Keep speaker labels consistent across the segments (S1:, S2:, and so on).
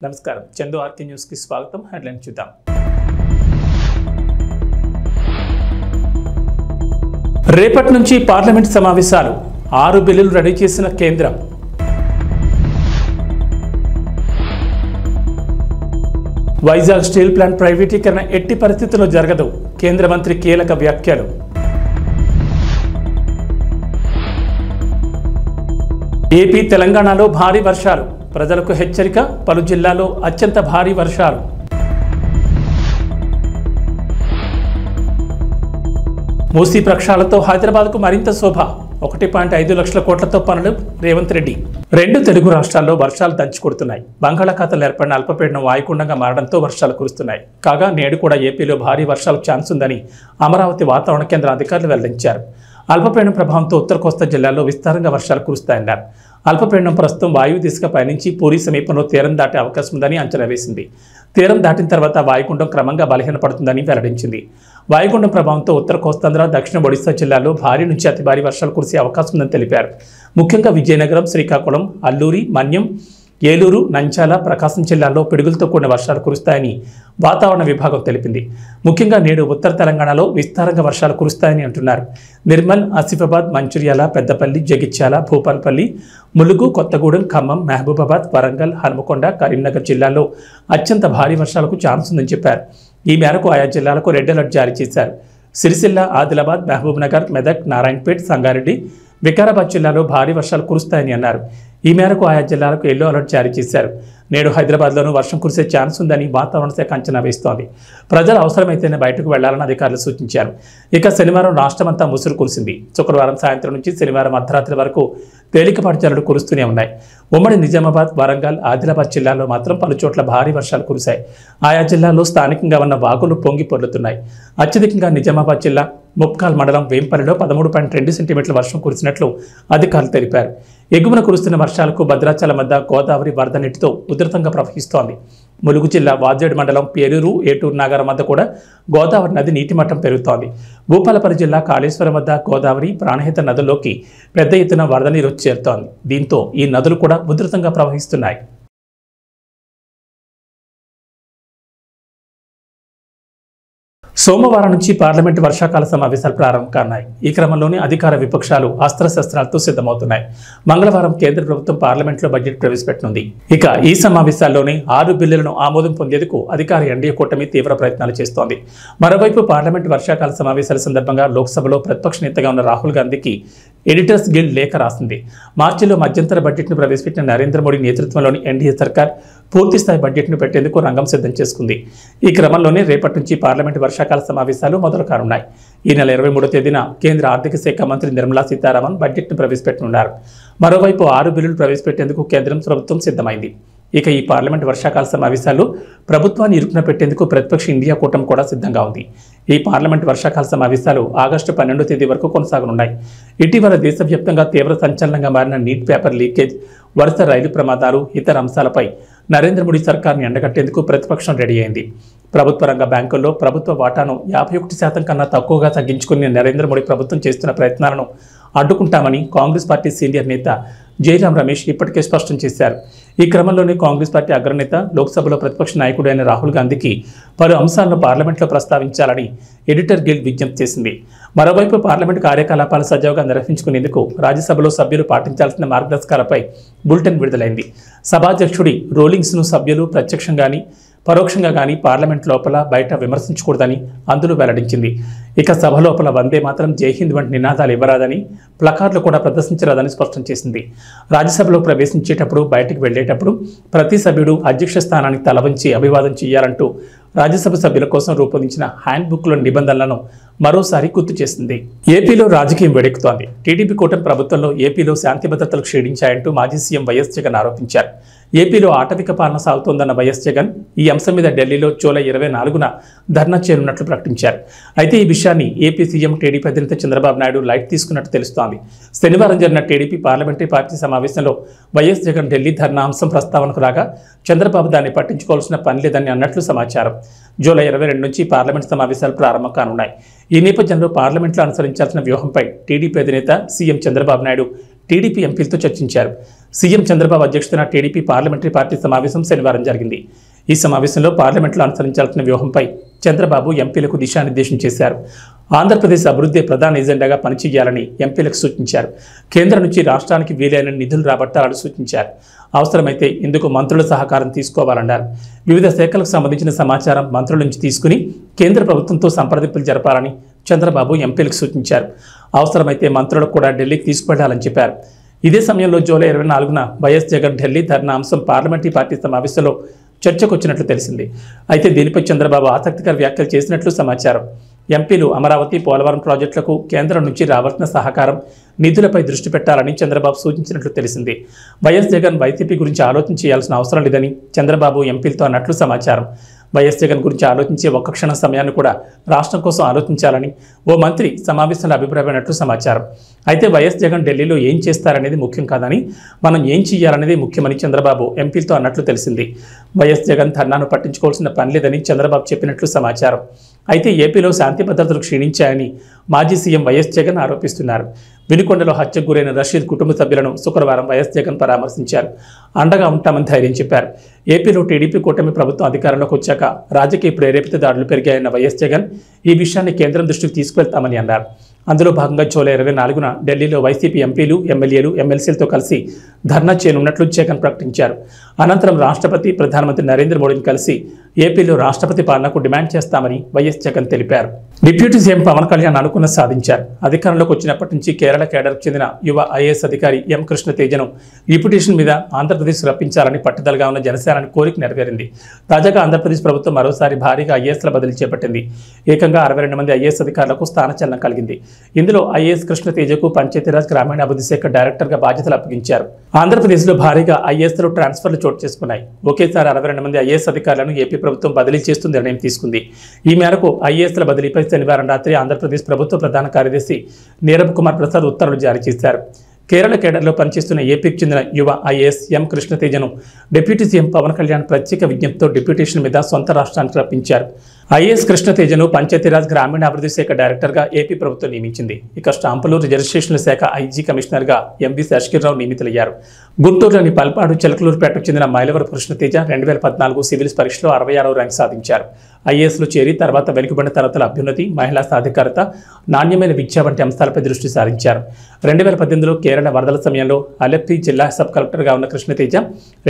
S1: నమస్కారం, Chandu RK news కి స్వాగతం. హెడ్లైన్ చూద్దాం. రేపటి నుంచి పార్లమెంట్ సమావేశాలు. 6 బిల్లులు రెడీ చేసిన కేంద్రం. వైజాగ్ స్టీల్ ప్లాంట్ ప్రైవేటీకరణ ఎట్టి పరిస్థితుల్లో జరగదు. కేంద్ర మంత్రి కీలక వ్యాఖ్యలు. ఏపీ తెలంగాణలో భారీ వర్షాలు. ప్రజలకు హెచ్చరిక. పలు జిల్లాల్లో అత్యంత భారీ వర్షాలు. మూసీ ప్రక్షాళనతో హైదరాబాద్కు మరింత శోభ. 1.5 లక్షల కోట్లతో పనులు. రేవంత్ రెడ్డి. 2 తెలుగు రాష్ట్రాల్లో వర్షాలు దంచుకొడుతున్నాయి. బంగాళాఖాతంలో ఏర్పడిన అల్పపీడనం వాయుగుండంగా మారడంతో వర్షాలు కురుస్తున్నాయి. కాగా నేడు కూడా ఏపీలో భారీ వర్షాలకు ఛాన్స్ ఉందని అమరావతి వాతావరణ కేంద్ర అధికారులు వెల్లడించారు. అల్పపీడనం ప్రభావంతో ఉత్తర కోస్తా జిల్లాల్లో విస్తారంగా వర్షాలు కురుస్తాయన్నారు. అల్పపీడనం ప్రస్తుతం వాయువు దిశగా పయనించి పూరీ సమీపంలో తీరం దాటే అవకాశం ఉందని అంచనా వేసింది. తీరం దాటిన తర్వాత వాయుగుండం క్రమంగా బలహీనపడుతుందని వెల్లడించింది. వాయుగుండం ప్రభావంతో ఉత్తర కోస్తాంధ్ర, దక్షిణ ఒడిశా జిల్లాల్లో భారీ నుంచి అతి భారీ వర్షాలు కురిసే అవకాశం ఉందని తెలిపారు. ముఖ్యంగా విజయనగరం, శ్రీకాకుళం, అల్లూరి, మన్యం, ఏలూరు, నంద్యాల, ప్రకాశం జిల్లాల్లో పిడుగులతో కూడిన వర్షాలు కురుస్తాయని వాతావరణ విభాగం తెలిపింది. ముఖ్యంగా నేడు ఉత్తర తెలంగాణలో విస్తారంగా వర్షాలు కురుస్తాయని అంటున్నారు. నిర్మల్, ఆసిఫాబాద్, మంచిర్యాల, పెద్దపల్లి, జగిత్యాల, భూపాలపల్లి, ములుగు, కొత్తగూడెం, ఖమ్మం, మహబూబాబాద్, వరంగల్, హనుమకొండ, కరీంనగర్ జిల్లాల్లో అత్యంత భారీ వర్షాలకు ఛాన్స్ ఉందని చెప్పారు. ఈ మేరకు ఆయా జిల్లాలకు రెడ్ అలర్ట్ జారీ చేశారు. సిరిసిల్ల, ఆదిలాబాద్, మహబూబ్నగర్, మెదక్, నారాయణపేట్, సంగారెడ్డి, వికారాబాద్ జిల్లాలో భారీ వర్షాలు కురుస్తాయని అన్నారు. ఈ మేరకు ఆయా జిల్లాలకు ఎల్లో అలర్ట్ జారీ చేశారు. నేడు హైదరాబాద్లోనూ వర్షం కురిసే ఛాన్స్ ఉందని వాతావరణ శాఖ అంచనా వేస్తోంది. ప్రజలు అవసరమైతేనే బయటకు వెళ్లాలని అధికారులు సూచించారు. ఇక శనివారం రాష్ట్రమంతా ముసురు కురిసింది. శుక్రవారం సాయంత్రం నుంచి శనివారం అర్ధరాత్రి వరకు తేలికపాటి జల్లులు కురుస్తూనే ఉన్నాయి. ఉమ్మడి నిజామాబాద్, వరంగల్, ఆదిలాబాద్ జిల్లాల్లో మాత్రం పలు చోట్ల భారీ వర్షాలు కురిశాయి. ఆయా జిల్లాల్లో స్థానికంగా ఉన్న వాగులు పొంగి పొర్లుతున్నాయి. అత్యధికంగా నిజామాబాద్ జిల్లా ముప్కాల్ మండలం వేంపల్లిలో 13.2 సెంటీమీటర్ల వర్షం కురిసినట్లు అధికారులు తెలిపారు. ఎగువన కురుస్తున్న వర్షాలకు భద్రాచలం వద్ద గోదావరి వరద నీటితో ఉధృతంగా ప్రవహిస్తోంది. ములుగు జిల్లా వాజేడు మండలం పేరూరు, ఏటూరు నాగారం వద్ద కూడా గోదావరి నది నీటి మట్టం పెరుగుతోంది. భూపాలపల్లి జిల్లా కాళేశ్వరం వద్ద గోదావరి, ప్రాణహిత నదుల్లోకి పెద్ద ఎత్తున వరద నీరు చేరుతోంది. దీంతో ఈ నదులు కూడా ఉధృతంగా ప్రవహిస్తున్నాయి. సోమవారం నుంచి పార్లమెంటు వర్షాకాల సమావేశాలు ప్రారంభం కానున్నాయి. ఈ క్రమంలోనే అధికార విపక్షాలు అస్త్రశస్త్రాలతో సిద్ధమవుతున్నాయి. మంగళవారం కేంద్ర ప్రభుత్వం పార్లమెంట్లో బడ్జెట్ ప్రవేశపెట్టనుంది. ఇక ఈ సమావేశాల్లోనే 6 బిల్లులను ఆమోదం పొందేందుకు అధికార ఎన్డీఏ కూటమి తీవ్ర ప్రయత్నాలు చేస్తోంది. మరోవైపు పార్లమెంటు వర్షాకాల సమావేశాల సందర్భంగా లోక్సభలో ప్రతిపక్ష నేతగా ఉన్న రాహుల్ గాంధీకి ఎడిటర్స్ గిల్డ్ లేఖ రాసింది. మార్చిలో మధ్యంతర బడ్జెట్ను ప్రవేశపెట్టిన నరేంద్ర మోడీ నేతృత్వంలోని ఎన్డీఏ సర్కార్ పూర్తిస్థాయి బడ్జెట్ను పెట్టేందుకు రంగం సిద్ధం చేసుకుంది. ఈ క్రమంలోనే రేపటి నుంచి పార్లమెంటు వర్షాకాల సమావేశాలు మొదలు కానున్నాయి. ఈ నెల 23వ తేదీన కేంద్ర ఆర్థిక శాఖ మంత్రి నిర్మలా సీతారామన్ బడ్జెట్ను ప్రవేశపెట్టనున్నారు. మరోవైపు 6 బిల్లులు ప్రవేశపెట్టేందుకు కేంద్రం ప్రభుత్వం సిద్ధమైంది. ఇక ఈ పార్లమెంటు వర్షాకాల సమావేశాల్లో ప్రభుత్వాన్ని ఇరుకున పెట్టేందుకు ప్రతిపక్ష ఇండియా కూటమి కూడా సిద్ధంగా ఉంది. ఈ పార్లమెంటు వర్షాకాల సమావేశాలు ఆగస్టు 12వ తేదీ వరకు కొనసాగనున్నాయి. ఇటీవల దేశవ్యాప్తంగా తీవ్ర సంచలనంగా మారిన నీట్ పేపర్ లీకేజ్, వరుస రైలు ప్రమాదాలు, ఇతర అంశాలపై నరేంద్ర మోడీ సర్కార్ని ఎండగట్టేందుకు ప్రతిపక్షం రెడీ అయింది. ప్రభుత్వ రంగ బ్యాంకుల్లో ప్రభుత్వ వాటాను 51% కన్నా తక్కువగా తగ్గించుకుని నరేంద్ర మోడీ ప్రభుత్వం చేస్తున్న ప్రయత్నాలను అడ్డుకుంటామని కాంగ్రెస్ పార్టీ సీనియర్ నేత జైరాం రమేష్ ఇప్పటికే స్పష్టం చేశారు. ఈ క్రమంలోనే కాంగ్రెస్ పార్టీ అగ్రనేత, లోక్సభలో ప్రతిపక్ష నాయకుడు అయిన రాహుల్ గాంధీకి పలు అంశాలను పార్లమెంట్లో ప్రస్తావించాలని ఎడిటర్ గిల్డ్ విజ్ఞప్తి చేసింది. మరోవైపు పార్లమెంటు కార్యకలాపాలు సజావుగా నిర్వహించుకునేందుకు రాజ్యసభలో సభ్యులు పాటించాల్సిన మార్గదర్శకాలపై బులెటిన్ విడుదలైంది. సభాధ్యక్షుడి రూలింగ్స్ను సభ్యులు ప్రత్యక్షంగాని పరోక్షంగా కానీ పార్లమెంట్ లోపల బయట విమర్శించకూడదని అందులో వెల్లడించింది. ఇక సభ లోపల వందే మాత్రం, జై హింద్ వంటి నినాదాలు ఇవ్వరాదని, ప్లకార్డులు కూడా ప్రదర్శించరాదని స్పష్టం చేసింది. రాజ్యసభలో ప్రవేశించేటప్పుడు, బయటకు వెళ్లేటప్పుడు ప్రతి సభ్యుడు అధ్యక్ష స్థానానికి తల వంచి అభివాదం చేయాలంటూ రాజ్యసభ సభ్యుల కోసం రూపొందించిన హ్యాండ్ బుక్లోని నిబంధనలను మరోసారి గుర్తు చేసింది. ఏపీలో రాజకీయం వేడెక్కుతోంది. టీడీపీ కూటమి ప్రభుత్వంలో ఏపీలో శాంతి భద్రతలు క్షీణించాయంటూ మాజీ సీఎం వైఎస్ జగన్ ఆరోపించారు. ఏపీలో ఆటవిక పాలన సాగుతోందన్న వైఎస్ జగన్ ఈ అంశం మీద ఢిల్లీలో జూలై 24న ధర్నా చేరున్నట్లు ప్రకటించారు. అయితే ఈ విషయాన్ని ఏపీ సీఎం టీడీపీ అధినేత చంద్రబాబు నాయుడు లైట్ తీసుకున్నట్టు తెలుస్తోంది. శనివారం జరిగిన టీడీపీ పార్లమెంటరీ పార్టీ సమావేశంలో వైఎస్ జగన్ ఢిల్లీ ధర్నా అంశం ప్రస్తావనకు రాగా చంద్రబాబు దాన్ని పట్టించుకోవాల్సిన పని లేదని అన్నట్లు సమాచారం. జూలై 22 నుంచి పార్లమెంట్ సమావేశాలు ప్రారంభం కానున్నాయి. ఈ నేపథ్యంలో పార్లమెంట్లో అనుసరించాల్సిన వ్యూహంపై టీడీపీ అధినేత సీఎం చంద్రబాబు నాయుడు టీడీపీ ఎంపీలతో చర్చించారు. సీఎం చంద్రబాబు అధ్యక్షతన టీడీపీ పార్లమెంటరీ పార్టీ సమావేశం శనివారం జరిగింది. ఈ సమావేశంలో పార్లమెంట్లో అనుసరించాల్సిన వ్యూహంపై చంద్రబాబు ఎంపీలకు దిశానిర్దేశం చేశారు. ఆంధ్రప్రదేశ్ అభివృద్ధి ప్రధాన ఎజెండాగా పనిచేయాలని ఎంపీలకు సూచించారు. కేంద్రం నుంచి రాష్ట్రానికి వీలైన నిధులు రాబట్టాలని సూచించారు. అవసరమైతే ఇందుకు మంత్రుల సహకారం తీసుకోవాలన్నారు. వివిధ శాఖలకు సంబంధించిన సమాచారం మంత్రుల నుంచి తీసుకుని కేంద్ర ప్రభుత్వంతో సంప్రదింపులు జరపాలని చంద్రబాబు ఎంపీలకు సూచించారు. అవసరమైతే మంత్రులకు కూడా ఢిల్లీకి తీసుకువెళ్లాలని చెప్పారు. ఇదే సమయంలో జూలై 24న వైఎస్ జగన్ ఢిల్లీ ధర్నా అంశం పార్లమెంటరీ పార్టీ సమావేశంలో చర్చకు వచ్చినట్లు తెలిసింది. అయితే దీనిపై చంద్రబాబు ఆసక్తికర వ్యాఖ్యలు చేసినట్లు సమాచారం. ఎంపీలు అమరావతి, పోలవరం ప్రాజెక్టులకు కేంద్రం నుంచి రావాల్సిన సహకారం, నిధులపై దృష్టి పెట్టాలని చంద్రబాబు సూచించినట్లు తెలిసింది. వైఎస్ జగన్ వైసీపీ గురించి ఆలోచన చేయాల్సిన అవసరం లేదని చంద్రబాబు ఎంపీలతో అన్నట్లు సమాచారం. వైఎస్ జగన్ గురించి ఆలోచించే ఒక్క క్షణ సమయాన్ని కూడా రాష్ట్రం కోసం ఆలోచించాలని ఓ మంత్రి సమావేశంలో అభిప్రాయమైనట్లు సమాచారం. అయితే వైఎస్ జగన్ ఢిల్లీలో ఏం చేస్తారనేది ముఖ్యం కాదని, మనం ఏం చేయాలనేది ముఖ్యమని చంద్రబాబు ఎంపీలతో అన్నట్లు తెలిసింది. వైఎస్ జగన్ ధర్నాను పట్టించుకోవాల్సిన పని లేదని చంద్రబాబు చెప్పినట్లు సమాచారం. అయితే ఏపీలో శాంతి భద్రతలు క్షీణించాయని మాజీ సీఎం వైఎస్ జగన్ ఆరోపిస్తున్నారు. వినుకొండలో హత్యకు గురైన రషీద్ కుటుంబ సభ్యులను శుక్రవారం వైఎస్ జగన్ పరామర్శించారు. అండగా ఉంటామని ధైర్యం చెప్పారు. ఏపీలో టీడీపీ కూటమి ప్రభుత్వం అధికారంలోకి వచ్చాక రాజకీయ ప్రేరేపిత దాడులు పెరిగాయన్న వైఎస్ జగన్ ఈ విషయాన్ని కేంద్రం దృష్టికి తీసుకువెళ్తామని అన్నారు. అందులో భాగంగా జూలై 24న ఢిల్లీలో వైసీపీ ఎంపీలు, ఎమ్మెల్యేలు, ఎమ్మెల్సీలతో కలిసి ధర్నా చేయనున్నట్లు జగన్ ప్రకటించారు. అనంతరం రాష్ట్రపతి, ప్రధానమంత్రి నరేంద్ర మోడీని కలిసి ఏపీలో రాష్ట్రపతి పాలనకు డిమాండ్ చేస్తామని వైఎస్ జగన్ తెలిపారు. డిప్యూటీ సీఎం పవన్ కళ్యాణ్ అనుకున్న సాధించారు. అధికారంలోకి వచ్చినప్పటి నుంచి కేరళ కేడర్కు చెందిన యువ ఐఏఎస్ అధికారి ఎం కృష్ణ తేజను డిప్యూటేషన్ మీద ఆంధ్రప్రదేశ్ రప్పించాలని పట్టుదలగా ఉన్న జనసేన కోరిక నెరవేరింది. తాజాగా ఆంధ్రప్రదేశ్ ప్రభుత్వం మరోసారి భారీగా ఐఏఎస్ల బదిలీ చేపట్టింది. ఏకంగా 62 మంది ఐఏఎస్ అధికారులకు స్థానచలనం కలిగింది. ఇందులో ఐఏఎస్ కృష్ణ తేజకు పంచాయతీరాజ్ గ్రామీణాభివృద్ధి శాఖ డైరెక్టర్గా బాధ్యతలు అప్పగించారు. ఆంధ్రప్రదేశ్లో భారీగా ఐఏఎస్లు ట్రాన్స్ఫర్లు చోటు చేసుకున్నాయి. ఒకేసారి 62 మంది ఐఏఎస్ అధికారులను ఏపీ ప్రభుత్వం బదిలీ చేస్తూ నిర్ణయం తీసుకుంది. ఈ మేరకు ఐఏఎస్ల బదిలీపై శనివారం రాత్రి ఆంధ్రప్రదేశ్ ప్రభుత్వ ప్రధాన కార్యదర్శి నీరబ్ కుమార్ ప్రసాద్ ఉత్తర్వులు జారీ చేశారు. కేరళ కేడర్లో పనిచేస్తున్న ఏపీకి చెందిన యువ ఐఏఎస్ ఎం కృష్ణ తేజను డిప్యూటీ సీఎం పవన్ కళ్యాణ్ ప్రత్యేక విజ్ఞప్తితో డిప్యూటేషన్ మీద సొంత రాష్ట్రానికి రప్పించారు. ఐఏఎస్ కృష్ణ తేజను పంచాయతీరాజ్ గ్రామీణాభివృద్ధి శాఖ డైరెక్టర్గా ఏపీ ప్రభుత్వం నియమించింది. ఇక స్టాంపులు, రిజిస్ట్రేషన్ల శాఖ ఐజీ కమిషనర్గా ఎంవి శశికిర్రావు నియమితులయ్యారు. గుంటూరులోని పల్పాడు, చిలకలూరుపేటకు చెందిన మైలవరపు కృష్ణ తేజ 2014 సివిల్స్ పరీక్షలో 66వ ర్యాంక్ సాధించారు. ఐఏఎస్లో చేరి తర్వాత వెనుకబడిన తరగతుల అభ్యున్నతి, మహిళా సాధికారత, నాణ్యమైన విద్య వంటి అంశాలపై దృష్టి సారించారు. 2018లో కేరళ వరదల సమయంలో అలెప్పి జిల్లా సబ్ కలెక్టర్గా ఉన్న కృష్ణతేజ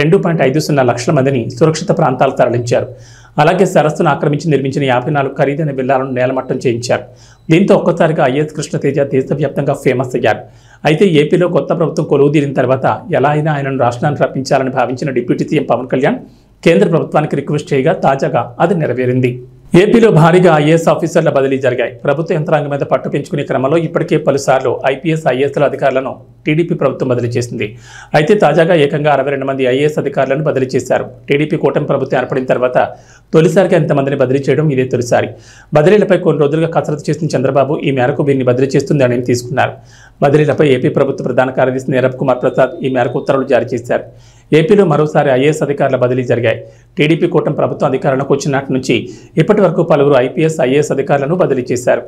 S1: 2.50 లక్షల మందిని సురక్షిత ప్రాంతాలకు తరలించారు. అలాగే సరస్సును ఆక్రమించి నిర్మించిన 54 ఖరీదైన విల్లాలను నేలమట్టం చేయించారు. దీంతో ఒక్కసారిగా ఐఏఎస్ కృష్ణతేజ దేశవ్యాప్తంగా ఫేమస్ అయ్యారు. అయితే ఏపీలో కొత్త ప్రభుత్వం కొలువుదీరిన తర్వాత ఎలా అయినా ఆయనను రాష్ట్రానికి రప్పించాలని భావించిన డిప్యూటీ సీఎం పవన్ కళ్యాణ్ కేంద్ర ప్రభుత్వానికి రిక్వెస్ట్ చేయగా తాజాగా అది నెరవేరింది. ఏపీలో భారీగా ఐఏఎస్ ఆఫీసర్ల బదిలీ జరిగాయి. ప్రభుత్వ యంత్రాంగం మీద పట్టు పెంచుకునే క్రమంలో ఇప్పటికే పలుసార్లు ఐపీఎస్, ఐఏఎస్ల అధికారులను టీడీపీ ప్రభుత్వం బదిలీ చేసింది. అయితే తాజాగా ఏకంగా 62 మంది ఐఏఎస్ అధికారులను బదిలీ చేశారు. టీడీపీ కూటమి ప్రభుత్వం ఏర్పడిన తర్వాత తొలిసారిగా ఇంతమందిని బదిలీ చేయడం ఇదే తొలిసారి. బదిలీలపై కొన్ని రోజులుగా కసరత్తు చేసిన చంద్రబాబు ఈ మేరకు వీరిని బదిలీ చేస్తుంది నిర్ణయం తీసుకున్నారు. బదిలీలపై ఏపీ ప్రభుత్వ ప్రధాన కార్యదర్శి నీరబ్ కుమార్ ప్రసాద్ ఈ మేరకు ఉత్తర్వులు జారీ చేశారు. ఏపీలో మరోసారి ఐఏఎస్ అధికారుల బదిలీ జరిగాయి. టీడీపీ కూటమి ప్రభుత్వం అధికారంలోకి వచ్చినట్టు నుంచి ఇప్పటి వరకు పలువురు ఐపీఎస్, ఐఏఎస్ అధికారులను బదిలీ చేశారు.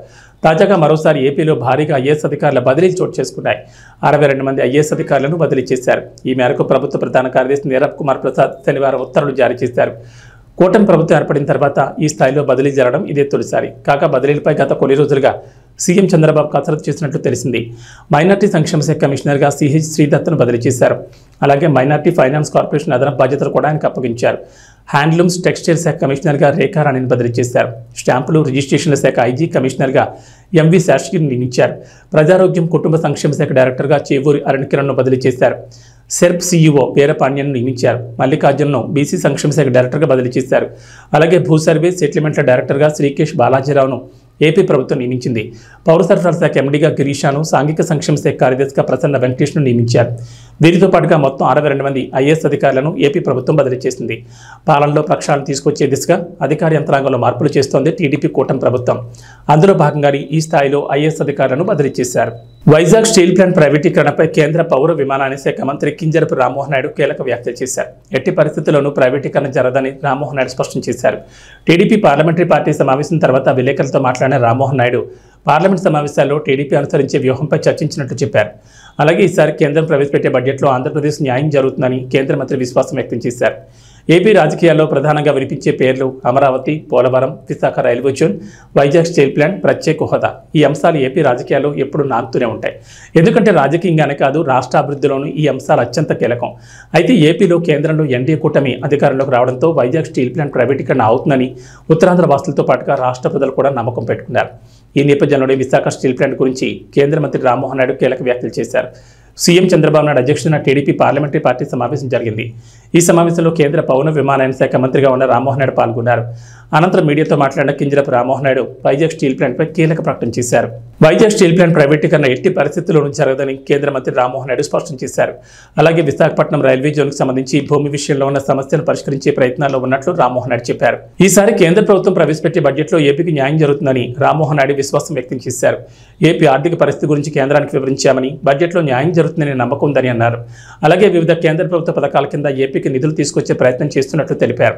S1: తాజాగా మరోసారి ఏపీలో భారీగా ఐఏఎస్ అధికారుల బదిలీలు చోటు చేసుకున్నాయి. 62 మంది ఐఏఎస్ అధికారులను బదిలీ చేశారు. ఈ మేరకు ప్రభుత్వ ప్రధాన కార్యదర్శి నీరబ్ కుమార్ ప్రసాద్ శనివారం ఉత్తర్వులు జారీ చేశారు. కూటమి ప్రభుత్వం ఏర్పడిన తర్వాత ఈ స్థాయిలో బదిలీ జరగడం ఇదే తొలిసారి. కాగా బదిలీలపై గత కొన్ని రోజులుగా సీఎం చంద్రబాబు కసరత్తు చేసినట్లు తెలిసింది. మైనార్టీ సంక్షేమ శాఖ కమిషనర్గా సిహెచ్ శ్రీదత్తును బదిలీ చేశారు. అలాగే మైనార్టీ ఫైనాన్స్ కార్పొరేషన్ అదనపు బాధ్యతలు కూడా ఆయనకు అప్పగించారు. హ్యాండ్లూమ్స్, టెక్స్టైల్ శాఖ కమిషనర్గా రేఖారాణిని బదిలీ చేశారు. స్టాంపులు, రిజిస్ట్రేషన్ల శాఖ ఐజీ కమిషనర్గా ఎంవి శశికిర్ని నియమించారు. ప్రజారోగ్యం, కుటుంబ సంక్షేమ శాఖ డైరెక్టర్గా చేవూరి అరుణ్ కిరణ్ను బదిలీ చేశారు. సెర్ప్ సీఈఓ వీరపాండ్యన్ను నియమించారు. మల్లికార్జున్ను బీసీ సంక్షేమ శాఖ డైరెక్టర్గా బదిలీ చేశారు. అలాగే భూ సర్వే, సెటిల్మెంట్ల డైరెక్టర్గా శ్రీకేష్ బాలాజీరావును ఏపీ ప్రభుత్వం నియమించింది. పౌర సరఫరాల శాఖ ఎండీగా గిరీషాను, సాంఘిక సంక్షేమ శాఖ కార్యదర్శిగా ప్రసన్న వెంకటేష్ను నియమించారు. వీరితో పాటుగా మొత్తం 62 మంది ఐఏఎస్ అధికారులను ఏపీ ప్రభుత్వం బదిలీ చేసింది. పాలనలో ప్రక్షాళన తీసుకొచ్చే దిశగా అధికార యంత్రాంగంలో మార్పులు చేస్తోంది టీడీపీ కూటమి ప్రభుత్వం. అందులో భాగంగానే ఈ స్థాయిలో ఐఏఎస్ అధికారులను బదిలీ చేశారు. వైజాగ్ స్టీల్ ప్లాంట్ ప్రైవేటీకరణపై కేంద్ర పౌర విమానయాన శాఖ మంత్రి కింజరపు రామ్మోహన్ నాయుడు కీలక వ్యాఖ్యలు చేశారు. ఎట్టి పరిస్థితుల్లోనూ ప్రైవేటీకరణ జరగదని రామ్మోహన్ నాయుడు స్పష్టం చేశారు. టీడీపీ పార్లమెంటరీ పార్టీ సమావేశం తర్వాత విలేకరులతో మాట్లాడిన రామ్మోహన్ నాయుడు పార్లమెంట్ సమావేశాల్లో టీడీపీ అనుసరించే వ్యూహంపై చర్చించినట్లు చెప్పారు. అలాగే ఈసారి కేంద్రం ప్రవేశపెట్టే బడ్జెట్లో ఆంధ్రప్రదేశ్ న్యాయం జరుగుతుందని కేంద్ర మంత్రి విశ్వాసం వ్యక్తం చేశారు. ఏపీ రాజకీయాల్లో ప్రధానంగా వినిపించే పేర్లు Amaravati, Polavaram, Visakha railway zone, Vizag steel plant, ప్రత్యేక హోదా. ఈ అంశాలు ఏపీ రాజకీయాల్లో ఎప్పుడు నానుతూనే ఉంటాయి. ఎందుకంటే రాజకీయంగానే కాదు, రాష్ట్ర అభివృద్ధిలోనూ ఈ అంశాలు అత్యంత కీలకం. అయితే ఏపీలో కేంద్రంలో ఎన్డీఏ కూటమి అధికారంలోకి రావడంతో వైజాగ్ స్టీల్ ప్లాంట్ ప్రైవేటీకరణ అవుతుందని ఉత్తరాంధ్ర వాసులతో పాటుగా రాష్ట్ర ప్రజలు కూడా నమ్మకం పెట్టుకున్నారు. ఈ నేపథ్యంలోనే విశాఖ స్టీల్ ప్లాంట్ గురించి కేంద్ర మంత్రి రామ్మోహన్ నాయుడు కీలక వ్యాఖ్యలు చేశారు. సీఎం చంద్రబాబు నాయుడు అధ్యక్షతన టీడీపీ పార్లమెంటరీ పార్టీ సమావేశం జరిగింది. ఈ సమావేశంలో కేంద్ర పౌర విమానయాన శాఖ మంత్రిగా ఉన్న రామ్మోహన్ నాయుడు పాల్గొన్నారు. అనంతరం మీడియాతో మాట్లాడిన కింజరపు రామ్మోహన్ నాయుడు వైజాగ్ స్టీల్ ప్లాంట్పై కీలక ప్రకటన చేశారు. వైజాగ్ స్టీల్ ప్లాంట్ ప్రైవేటీకరణ ఎట్టి పరిస్థితుల్లోనూ జరగదని కేంద్ర మంత్రి రామ్మోహన్ నాయుడు స్పష్టం చేశారు. అలాగే విశాఖపట్నం రైల్వే జోన్కు సంబంధించి భూమి విషయంలో ఉన్న సమస్యను పరిష్కరించే ప్రయత్నాల్లో ఉన్నట్లు రామ్మోహన్ నాయుడు చెప్పారు. ఈసారి కేంద్ర ప్రభుత్వం ప్రవేశపెట్టే బడ్జెట్లో ఏపీకి న్యాయం జరుగుతుందని రామ్మోహన్ నాయుడు విశ్వాసం వ్యక్తం చేశారు. ఏపీ ఆర్థిక పరిస్థితి గురించి కేంద్రానికి వివరించామని, బడ్జెట్లో న్యాయం జరుగుతుందని నమ్మకం ఉందని అన్నారు. అలాగే వివిధ కేంద్ర ప్రభుత్వ పథకాల కింద ఏపీకి నిధులు తీసుకొచ్చే ప్రయత్నం చేస్తున్నట్లు తెలిపారు.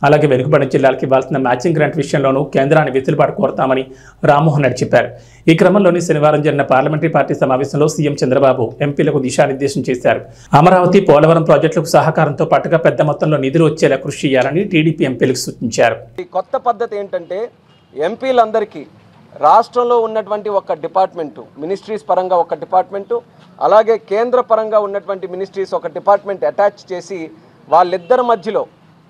S1: అలాగే వెనుకబడిన జిల్లాలకు ఇవ్వాల్సిన మ్యాచింగ్ గ్రాంట్ విషయంలోనూ కేంద్రాన్ని వెసులుబాటు కోరతామని రామ్మోహన్ నాయుడు చెప్పారు. ఈ క్రమంలోనే శనివారం జరిగిన పార్లమెంటరీ పార్టీ సమావేశంలో సీఎం చంద్రబాబు ఎంపీలకు దిశానిర్దేశం చేశారు. అమరావతి, పోలవరం ప్రాజెక్టులకు సహకారంతో పాటుగా పెద్ద మొత్తంలో నిధులు వచ్చేలా కృషి చేయాలని టీడీపీ ఎంపీలకు సూచించారు.
S2: ఈ కొత్త పద్ధతి ఏంటంటే ఎంపీలందరికీ రాష్ట్రంలో ఉన్నటువంటి ఒక డిపార్ట్మెంటు, మినిస్ట్రీస్ పరంగా ఒక డిపార్ట్మెంటు, అలాగే కేంద్ర పరంగా ఉన్నటువంటి మినిస్ట్రీస్ ఒక డిపార్ట్మెంట్ అటాచ్ చేసి వాళ్ళిద్దరి మధ్యలో,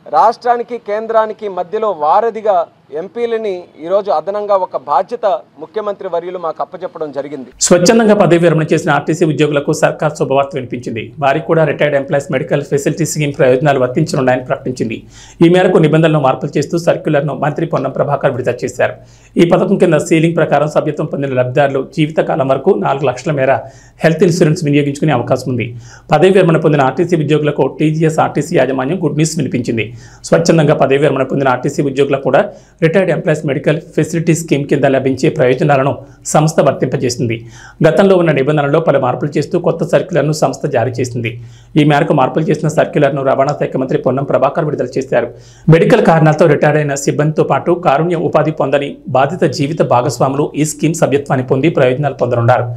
S2: రాష్ట్రానికి కేంద్రానికి మధ్యలో వారధిగా ఎంపీలని ఈరోజు అదనంగా ఒక బాధ్యత ముఖ్యమంత్రి వర్యులు మాకు అప్పచెప్పడం జరిగింది.
S1: స్వచ్ఛందంగా పదవి విరమణ చేసిన ఆర్టీసీ ఉద్యోగులకు సర్కార్ శుభవార్త వినిపించింది. వారికి కూడా retired employees medical facility scheme ప్రయోజనాలు వర్తించనున్నాయని ప్రకటించింది. ఈ మేరకు నిబంధనలు మార్పులు చేస్తూ సర్క్యులర్ను మంత్రి పొన్నం ప్రభాకర్ విడుదల చేశారు. ఈ పథకం కింద సీలింగ్ ప్రకారం సభ్యత్వం పొందిన లబ్ధిదారులు జీవితకాలం వరకు 4 లక్షల మేర హెల్త్ ఇన్సూరెన్స్ వినియోగించుకునే అవకాశం ఉంది. పదవి విరమణ పొందిన ఆర్టీసీ ఉద్యోగులకు టీజీఎస్ ఆర్టీసీ యాజమాన్యం గుడ్ న్యూస్ వినిపించింది. స్వచ్ఛందంగా పదవి విరమణ పొందిన ఆర్టీసీ ఉద్యోగులకు కూడా retired employees medical facility scheme కింద లభించే ప్రయోజనాలను సంస్థ వర్తింపజేసింది. గతంలో ఉన్న నిబంధనల్లో పలు మార్పులు చేస్తూ కొత్త సర్క్యులర్ను సంస్థ జారీ చేసింది. ఈ మేరకు మార్పులు చేసిన సర్క్యులర్ను రవాణా శాఖ మంత్రి పొన్నం ప్రభాకర్ విడుదల చేశారు. మెడికల్ కారణాలతో రిటైర్ అయిన సిబ్బందితో పాటు కారుణ్య ఉపాధి పొందని బాధిత జీవిత భాగస్వాములు ఈ స్కీమ్ సభ్యత్వాన్ని పొంది ప్రయోజనాలు పొందనున్నారు.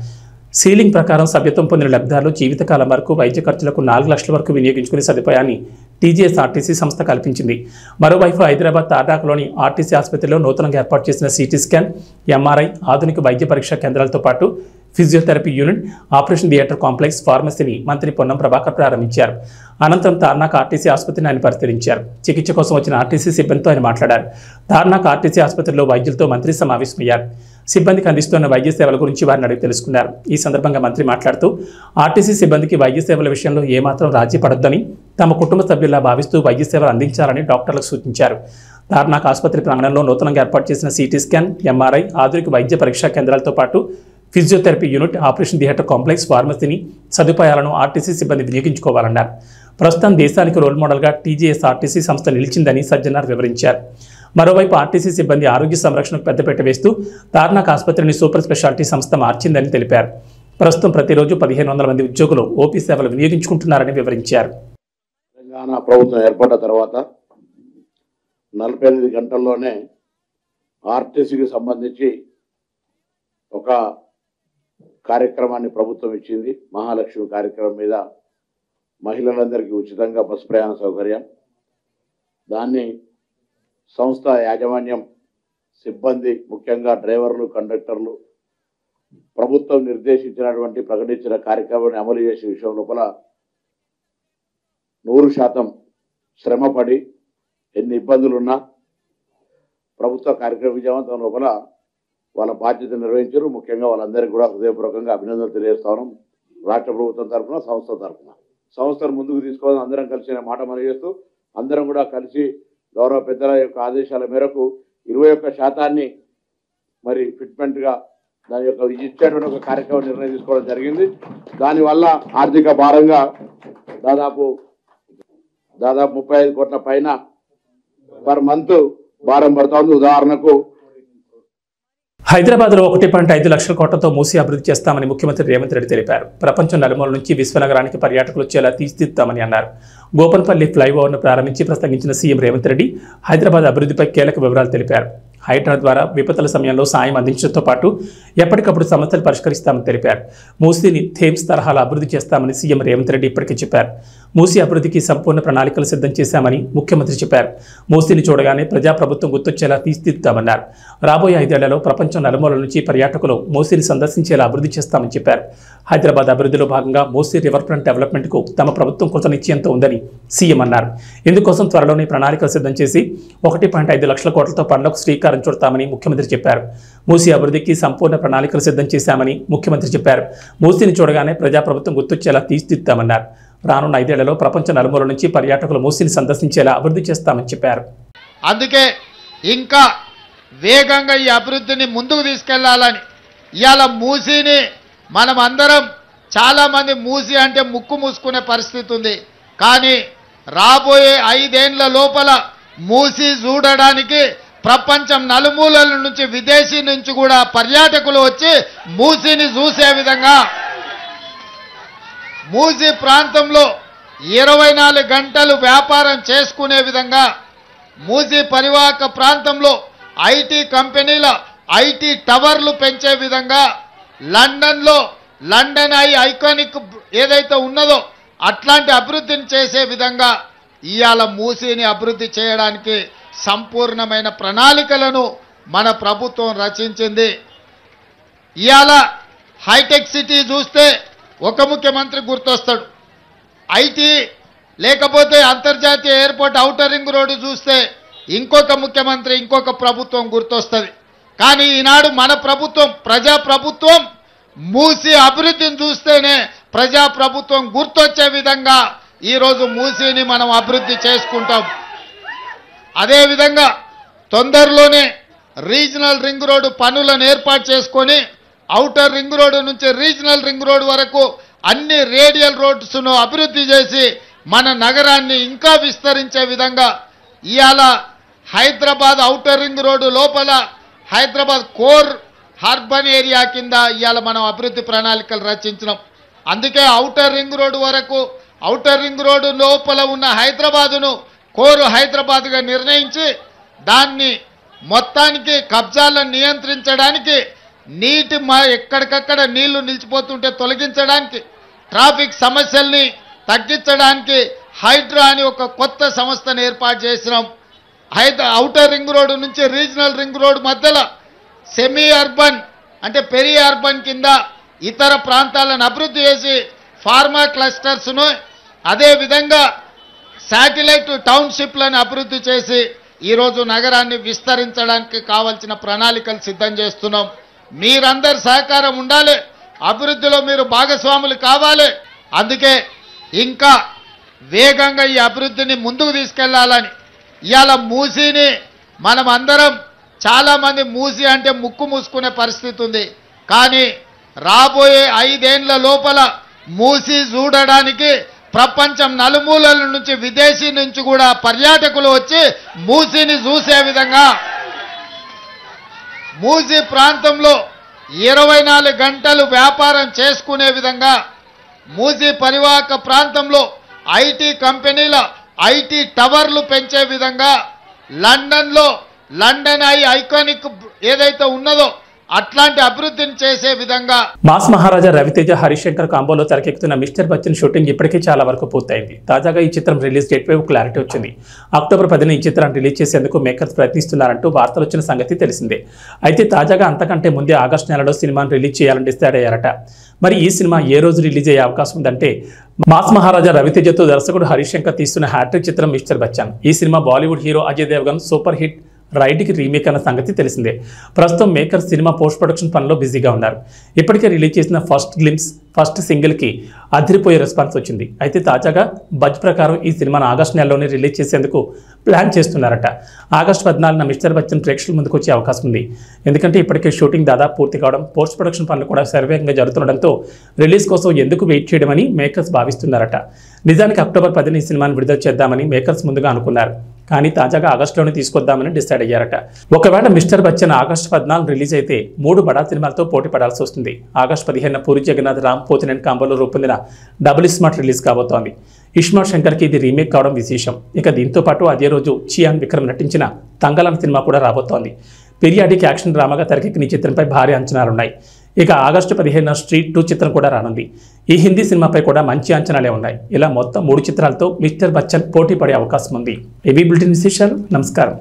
S1: సీలింగ్ ప్రకారం సభ్యత్వం పొందిన లబ్ధిదారులు జీవితకాలం వరకు వైద్య ఖర్చులకు 4 లక్షల వరకు వినియోగించుకునే సదుపాయాన్ని టీజీఎస్ ఆర్టీసీ సంస్థ కల్పించింది. మరోవైపు హైదరాబాద్ తాటాకులోని ఆర్టీసీ ఆసుపత్రిలో నూతనంగా ఏర్పాటు చేసిన సిటీ స్కాన్, ఎంఆర్ఐ, ఆధునిక వైద్య పరీక్షా కేంద్రాలతో పాటు physiotherapy unit, operation theatre complex, ఫార్మసీని మంత్రి పొన్నం ప్రభాకర్ ప్రారంభించారు. అనంతరం తార్నాక ఆర్టీసీ ఆసుపత్రిని ఆయన పరిశీలించారు. చికిత్స కోసం వచ్చిన ఆర్టీసీ సిబ్బందితో ఆయన మాట్లాడారు. తార్నాక ఆర్టీసీ ఆసుపత్రిలో వైద్యులతో మంత్రి సమావేశమయ్యారు. సిబ్బందికి అందిస్తున్న వైద్య సేవల గురించి వారిని అడిగి తెలుసుకున్నారు. ఈ సందర్భంగా మంత్రి మాట్లాడుతూ ఆర్టీసీ సిబ్బందికి వైద్య సేవల విషయంలో ఏమాత్రం రాజీ పడొద్దని, తమ కుటుంబ సభ్యుల్లా భావిస్తూ వైద్య సేవలు అందించాలని డాక్టర్లకు సూచించారు. తార్నాక ఆసుపత్రి ప్రాంగణంలో నూతనంగా ఏర్పాటు చేసిన సిటీ స్కాన్, ఎంఆర్ఐ, ఆధునిక వైద్య పరీక్షా కేంద్రాలతో పాటు physiotherapy unit, operation theatre complex, ఫార్మసీని సదుపాయాలను ఆర్టీసీ సిబ్బంది వినియోగించుకోవాలన్నారు. ప్రస్తుతం దేశానికి రోల్ మోడల్గా టీజీఎస్ ఆర్టీసీ సంస్థ నిలిచిందని సజ్జనార్ వివరించారు. మరోవైపు ఆర్టీసీ సిబ్బంది ఆరోగ్య సంరక్షణకు పెద్దపీట వేస్తూ తార్నాక ఆసుపత్రిని సూపర్ స్పెషాలిటీ సంస్థ మార్చిందని తెలిపారు. ప్రస్తుతం ప్రతిరోజు 1500 మంది ఉద్యోగులు ఓపీ సేవలు వినియోగించుకుంటున్నారని వివరించారు.
S3: తెలంగాణ ప్రభుత్వం ఏర్పడ్డ తర్వాత 48 గంటల్లోనే ఆర్టీసీకి సంబంధించి ఒక కార్యక్రమాన్ని ప్రభుత్వం ఇచ్చింది. మహాలక్ష్మి కార్యక్రమం మీద మహిళలందరికీ ఉచితంగా బస్సు ప్రయాణ సౌకర్యం. దాన్ని సంస్థ యాజమాన్యం, సిబ్బంది, ముఖ్యంగా డ్రైవర్లు, కండక్టర్లు ప్రభుత్వం నిర్దేశించినటువంటి ప్రకటించిన కార్యక్రమాన్ని అమలు చేసే విషయం లోపల 100% శ్రమపడి ఎన్ని ఇబ్బందులున్నా ప్రభుత్వ కార్యక్రమ విజయవంతం లోపల వాళ్ళ బాధ్యత నిర్వహించారు. ముఖ్యంగా వాళ్ళందరికీ కూడా హృదయపూర్వకంగా అభినందనలు తెలియజేస్తాను. రాష్ట్ర ప్రభుత్వం తరఫున, సంస్థ తరఫున. సంస్థను ముందుకు తీసుకోవాలని అందరం కలిసి మాట మనవి చేస్తూ, అందరం కూడా కలిసి గౌరవ పెద్దల యొక్క ఆదేశాల మేరకు 21% మరి ఫిట్మెంట్గా దాని యొక్క ఇచ్చేటువంటి ఒక కార్యక్రమం నిర్ణయం తీసుకోవడం జరిగింది. దానివల్ల ఆర్థిక భారంగా దాదాపు 35 కోట్ల పైన పర్ మంత్ భారం పడుతూ ఉంది. ఉదాహరణకు
S1: హైదరాబాద్లో 1.5 లక్షల కోట్లతో మూసి అభివృద్ధి చేస్తామని ముఖ్యమంత్రి రేవంత్ రెడ్డి తెలిపారు. ప్రపంచం నలుమూల నుంచి విశ్వనగరానికి పర్యాటకులు వచ్చేలా తీర్చిదిద్దామని అన్నారు. గోపన్పల్లి ఫ్లైఓవర్ను ప్రారంభించి ప్రసంగించిన సీఎం రేవంత్ రెడ్డి హైదరాబాద్ అభివృద్ధిపై కీలక వివరాలు తెలిపారు. హైడ్రా ద్వారా విపత్తుల సమయంలో సాయం అందించడంతో పాటు ఎప్పటికప్పుడు సమస్యలు పరిష్కరిస్తామని తెలిపారు. మూసీని థేమ్స్ తరహాలో అభివృద్ధి చేస్తామని సీఎం రేవంత్ రెడ్డి ఇప్పటికే చెప్పారు. మూసీ అభివృద్ధికి సంపూర్ణ ప్రణాళికలు సిద్ధం చేశామని ముఖ్యమంత్రి చెప్పారు. మూసీని చూడగానే ప్రజాప్రభుత్వం గుర్తొచ్చేలా తీర్చిదిద్దామన్నారు. రాబోయే 5 ఏళ్లలో ప్రపంచం నలుమూలల నుంచి పర్యాటకులు మూసీని సందర్శించేలా అభివృద్ధి చేస్తామని చెప్పారు. హైదరాబాద్ అభివృద్ధిలో భాగంగా మూసీ రివర్ ఫ్రంట్ డెవలప్మెంట్కు తమ ప్రభుత్వం కృతనిశ్చయంతో ఉందని సీఎం అన్నారు. ఇందుకోసం త్వరలోనే ప్రణాళికలు సిద్ధం చేసి 1.5 లక్షల కోట్లతో పనులకు శ్రీకారం చుడతామని ముఖ్యమంత్రి చెప్పారు. మూసీ అభివృద్ధికి సంపూర్ణ ప్రణాళికలు సిద్ధం చేశామని ముఖ్యమంత్రి చెప్పారు. మూసీని చూడగానే ప్రజాప్రభుత్వం గుర్తొచ్చేలా తీర్చిదిద్దామన్నారు. రానున్న 5 ఏళ్లలో ప్రపంచ నలుమూలల నుంచి పర్యాటకులు మూసీని సందర్శించేలా అభివృద్ధి చేస్తామని చెప్పారు.
S4: అందుకే ఇంకా వేగంగా ఈ అభివృద్ధిని ముందుకు తీసుకెళ్లాలని ఇవాళ మూసీని మనం అందరం చాలామంది మూసీ అంటే ముక్కు మూసుకునే పరిస్థితి ఉంది. కానీ రాబోయే 5 ఏళ్ల లోపల మూసీ చూడడానికి ప్రపంచం నలుమూలల నుంచి విదేశీ నుంచి కూడా పర్యాటకులు వచ్చి మూసీని చూసే విధంగా మూసీ ప్రాంతంలో 24 గంటలు వ్యాపారం చేసుకునే విధంగా మూసీ పరివాహక ప్రాంతంలో ఐటీ కంపెనీల ఐటీ టవర్లు పెంచే విధంగా లండన్ ఐకానిక్ ఏదైతే ఉన్నదో అట్లాంటి అభివృద్ధిని చేసే విధంగా ఇవాళ మూసీని అభివృద్ధి చేయడానికి సంపూర్ణమైన ప్రణాళికలను మన ప్రభుత్వం రచించింది. ఇవాళ హైటెక్ సిటీ చూస్తే ఒక ముఖ్యమంత్రి గుర్తొస్తాడు, ఐటీ లేకపోతే అంతర్జాతీయ ఎయిర్పోర్ట్ ఔటర్ రింగ్ రోడ్డు చూస్తే ఇంకొక ముఖ్యమంత్రి ఇంకొక ప్రభుత్వం గుర్తొస్తుంది. కానీ ఈనాడు మన ప్రభుత్వం ప్రజాప్రభుత్వం మూసీ అభివృద్ధిని చూస్తేనే ప్రజాప్రభుత్వం గుర్తొచ్చే విధంగా ఈరోజు మూసీని మనం అభివృద్ధి చేసుకుంటాం. అదేవిధంగా తొందరలోనే రీజనల్ రింగ్ రోడ్డు పనులను ఏర్పాటు చేసుకొని ఔటర్ రింగ్ రోడ్డు నుంచి రీజనల్ రింగ్ రోడ్డు వరకు అన్ని రేడియల్ రోడ్స్ను అభివృద్ధి చేసి మన నగరాన్ని ఇంకా విస్తరించే విధంగా ఇవాళ హైదరాబాద్ ఔటర్ రింగ్ రోడ్డు లోపల హైదరాబాద్ కోర్ అర్బన్ ఏరియా కింద ఇవాళ మనం అభివృద్ధి ప్రణాళికలు రచించినాం. అందుకే ఔటర్ రింగ్ రోడ్డు వరకు ఔటర్ రింగ్ రోడ్డు లోపల ఉన్న హైదరాబాదును కోరు హైదరాబాద్గా నిర్ణయించి దాన్ని మొత్తానికి కబ్జాలను నియంత్రించడానికి ఎక్కడికక్కడ నీళ్లు నిలిచిపోతుంటే తొలగించడానికి ట్రాఫిక్ సమస్యల్ని తగ్గించడానికి హైడ్రా అని ఒక కొత్త సంస్థను ఏర్పాటు చేసినాం. ఔటర్ రింగ్ రోడ్డు నుంచి రీజనల్ రింగ్ రోడ్డు మధ్యలో సెమీ అర్బన్ అంటే పెరి అర్బన్ కింద ఇతర ప్రాంతాలను అభివృద్ధి చేసి ఫార్మా క్లస్టర్స్ను అదేవిధంగా శాటిలైట్ టౌన్షిప్లను అభివృద్ధి చేసి ఈరోజు నగరాన్ని విస్తరించడానికి కావాల్సిన ప్రణాళికలు సిద్ధం చేస్తున్నాం. మీరందరి సహకారం ఉండాలి, అభివృద్ధిలో మీరు భాగస్వాములు కావాలి. అందుకే ఇంకా వేగంగా ఈ అభివృద్ధిని ముందుకు తీసుకెళ్లాలని ఇవాళ మూసీని మనం అందరం చాలామంది మూసీ అంటే ముక్కు మూసుకునే పరిస్థితి ఉంది. కానీ రాబోయే 5 ఏళ్ల లోపల మూసీ చూడడానికి ప్రపంచం నలుమూలల నుంచి విదేశీ నుంచి కూడా పర్యాటకులు వచ్చి మూసీని చూసే విధంగా మూసీ ప్రాంతంలో 24 గంటలు వ్యాపారం చేసుకునే విధంగా మూసీ పరివాహక ప్రాంతంలో ఐటీ కంపెనీల ఐటీ టవర్లు పెంచే విధంగా లండన్ ఐకానిక్ ఏదైతే ఉన్నదో అట్లాంటి అభివృద్ధిని చేసే విధంగా
S1: మాస్ మహారాజా రవితేజ హరిశంకర్ కాంబోలో తెరకెక్కుతున్న మిస్టర్ బచ్చన్ షూటింగ్ ఇప్పటికే చాలా వరకు పూర్తయింది. తాజాగా ఈ చిత్రం రిలీజ్ డేట్ పై క్లారిటీ వచ్చింది. అక్టోబర్ 10న ఈ చిత్రాన్ని రిలీజ్ చేసేందుకు మేకర్స్ ప్రయత్నిస్తున్నారంటూ వార్తలు వచ్చిన సంగతి తెలిసిందే. అయితే తాజాగా అంతకంటే ముందే ఆగస్టు నెలలో సినిమాను రిలీజ్ చేయాలని డిసైడ్ అయ్యారట. మరి ఈ సినిమా ఏ రోజు రిలీజ్ అయ్యే అవకాశం ఉందంటే మాస్ మహారాజా రవితేజతో దర్శకుడు హరిశంకర్ తీస్తున్న హ్యాట్రిక్ చిత్రం మిస్టర్ బచ్చన్. ఈ cinema Bollywood hero Ajay Devgn super hit రైడ్కి రీమేక్ అన్న సంగతి తెలిసిందే. ప్రస్తుతం మేకర్స్ సినిమా పోస్ట్ ప్రొడక్షన్ పనిలో బిజీగా ఉన్నారు. ఇప్పటికే రిలీజ్ చేసిన ఫస్ట్ సింగిల్కి అదిరిపోయే రెస్పాన్స్ వచ్చింది. అయితే తాజాగా బజ్ ప్రకారం ఈ సినిమాను ఆగస్టు నెలలోనే రిలీజ్ చేసేందుకు ప్లాన్ చేస్తున్నారట. ఆగస్టు 14న మిస్టర్ బచ్చన్ ప్రేక్షకుల ముందుకు వచ్చే అవకాశం ఉంది. ఎందుకంటే ఇప్పటికే షూటింగ్ దాదాపు పూర్తి కావడం, పోస్ట్ ప్రొడక్షన్ పనులు కూడా శరవేగంగా జరుగుతుండడంతో రిలీజ్ కోసం ఎందుకు వెయిట్ చేయడమని మేకర్స్ భావిస్తున్నారట. నిజానికి అక్టోబర్ 10న ఈ సినిమాను విడుదల చేద్దామని మేకర్స్ ముందుగా అనుకున్నారు. కానీ తాజాగా ఆగస్టులోనే తీసుకొద్దామని డిసైడ్ అయ్యారట. ఒకవేళ మిస్టర్ బచ్చన్ ఆగస్టు 14 రిలీజ్ అయితే 3 బడా సినిమాలతో పోటీ పడాల్సి వస్తుంది. ఆగస్టు 15న పూరి జగన్నాథ్ రామ్ పోతినేని కాంబోలో రూపొందిన డబుల్ స్మార్ట్ రిలీజ్ కాబోతోంది. ఇస్మార్ట్ శంకర్కి ఇది రీమేక్ కావడం విశేషం. ఇక దీంతో పాటు అదే రోజు చియాన్ విక్రమ్ నటించిన తంగలాన్ సినిమా కూడా రాబోతోంది. పీరియాడిక్ యాక్షన్ డ్రామాగా తెరకెక్కిన ఈ చిత్రంపై భారీ అంచనాలున్నాయి. ఇక ఆగస్టు 15న స్ట్రీట్ 2 చిత్రం కూడా రానుంది. ఈ హిందీ సినిమాపై కూడా మంచి అంచనాలే ఉన్నాయి. ఇలా మొత్తం 3 చిత్రాలతో మిస్టర్ బచ్చన్ పోటీ పడే అవకాశం ఉంది. ఏబీ బులెటిన్ విశేషాలు. నమస్కారం.